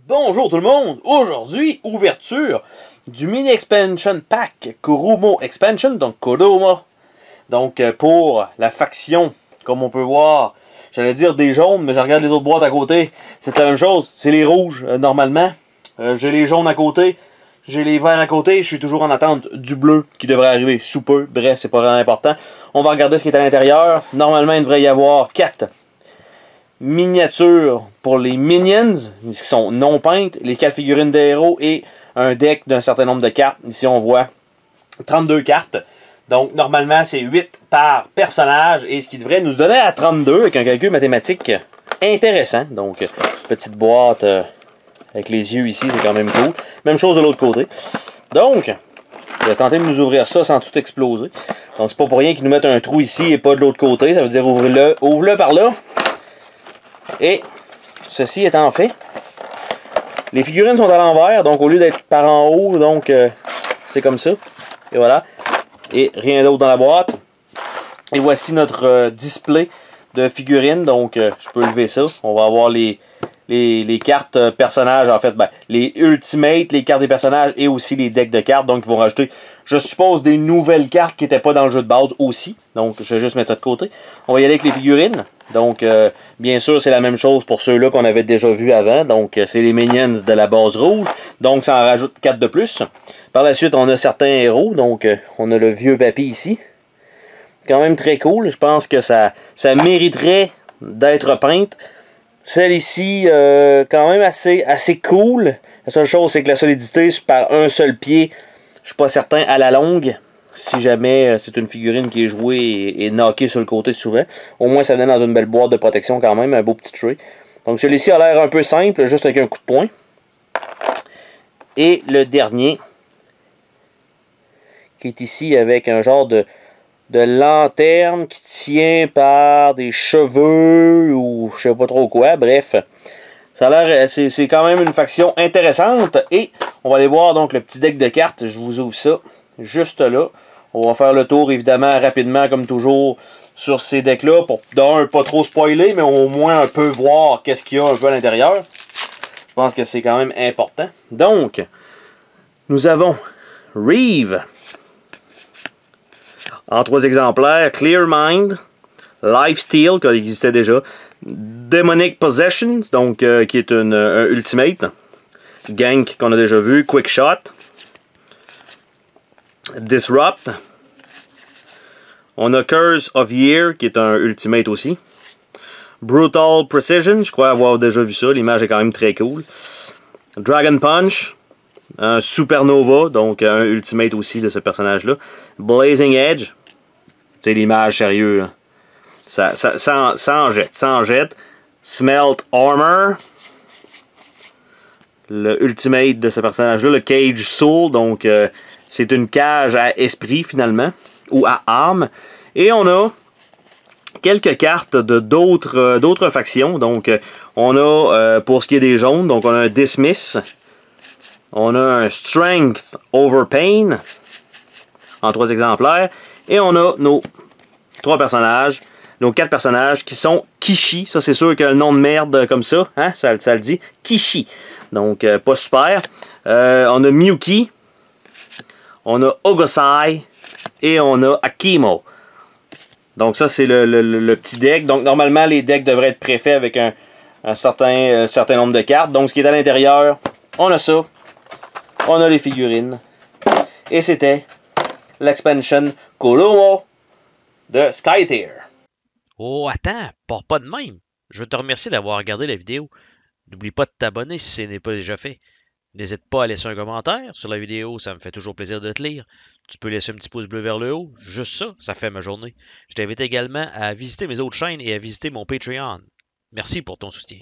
Bonjour tout le monde! Aujourd'hui, ouverture du Mini Expansion Pack Kurumo Expansion, donc Kuruma. Donc pour la faction, comme on peut voir, j'allais dire des jaunes, mais je regarde les autres boîtes à côté, c'est la même chose, c'est les rouges normalement. J'ai les jaunes à côté, j'ai les verts à côté, je suis toujours en attente du bleu qui devrait arriver sous peu, bref, c'est pas vraiment important. On va regarder ce qui est à l'intérieur. Normalement, il devrait y avoir 4 miniatures pour les minions, qui sont non peintes, les 4 figurines de héros et un deck d'un certain nombre de cartes. Ici, on voit 32 cartes. Donc, normalement, c'est 8 par personnage, et ce qui devrait nous donner à 32 avec un calcul mathématique intéressant. Donc, petite boîte avec les yeux ici, c'est quand même cool. Même chose de l'autre côté. Donc, je vais tenter de nous ouvrir ça sans tout exploser. Donc, c'est pas pour rien qu'ils nous mettent un trou ici et pas de l'autre côté. Ça veut dire ouvre-le par là. Et ceci étant fait, les figurines sont à l'envers, donc au lieu d'être par en haut, donc c'est comme ça. Et voilà. Et rien d'autre dans la boîte. Et voici notre display de figurines. Donc je peux lever ça. On va avoir les cartes personnages, en fait, les Ultimate, les cartes des personnages et aussi les decks de cartes. Donc ils vont rajouter, je suppose, des nouvelles cartes qui n'étaient pas dans le jeu de base aussi. Donc je vais juste mettre ça de côté. On va y aller avec les figurines. Donc bien sûr, c'est la même chose pour ceux-là qu'on avait déjà vus avant. Donc c'est les Minions de la base rouge. Donc ça en rajoute 4 de plus. Par la suite, on a certains héros. Donc on a le vieux papy ici. Quand même très cool. Je pense que ça mériterait d'être peinte. Celle ici, quand même assez cool. La seule chose, c'est que la solidité par un seul pied, je suis pas certain à la longue. Si jamais c'est une figurine qui est jouée et knockée sur le côté souvent. Au moins, ça venait dans une belle boîte de protection quand même, un beau petit tray. Donc celui-ci a l'air un peu simple, juste avec un coup de poing. Et le dernier, qui est ici avec un genre de lanterne qui tient par des cheveux ou je sais pas trop quoi, bref. Ça a l'air, c'est quand même une faction intéressante. Et on va aller voir donc le petit deck de cartes. Je vous ouvre ça juste là. On va faire le tour évidemment rapidement comme toujours sur ces decks-là pour d'un pas trop spoiler, mais au moins un peu voir qu'est-ce qu'il y a un peu à l'intérieur. Je pense que c'est quand même important. Donc, nous avons Reeve en 3 exemplaires, Clear Mind, Lifesteal, qui existait déjà, Demonic Possessions, donc qui est un Ultimate, Gank qu'on a déjà vu, Quick Shot, Disrupt, on a Curse of Year, qui est un Ultimate aussi, Brutal Precision, je crois avoir déjà vu ça, l'image est quand même très cool, Dragon Punch, un Supernova, donc un Ultimate aussi de ce personnage-là, Blazing Edge, c'est l'image sérieux, ça en jette, Smelt Armor, le Ultimate de ce personnage-là, le Cage Soul, donc c'est une cage à esprit finalement, ou à âme, et on a quelques cartes de d'autres factions, donc on a, pour ce qui est des jaunes, donc on a un Dismiss, on a un Strength Over Pain, en 3 exemplaires, et on a nos 3 personnages, nos 4 personnages qui sont Kishi. Ça, c'est sûr que le nom de merde comme ça, hein, ça le dit. Kishi. Donc, pas super. On a Miyuki. On a Ogosai. Et on a Akimo. Donc, ça, c'est le petit deck. Donc, normalement, les decks devraient être préfaits avec un certain nombre de cartes. Donc, ce qui est à l'intérieur, on a ça. On a les figurines. Et c'était l'expansion Kuruma de Skytear. Oh, attends, pars pas de même. Je veux te remercier d'avoir regardé la vidéo. N'oublie pas de t'abonner si ce n'est pas déjà fait. N'hésite pas à laisser un commentaire sur la vidéo, ça me fait toujours plaisir de te lire. Tu peux laisser un petit pouce bleu vers le haut, juste ça, ça fait ma journée. Je t'invite également à visiter mes autres chaînes et à visiter mon Patreon. Merci pour ton soutien.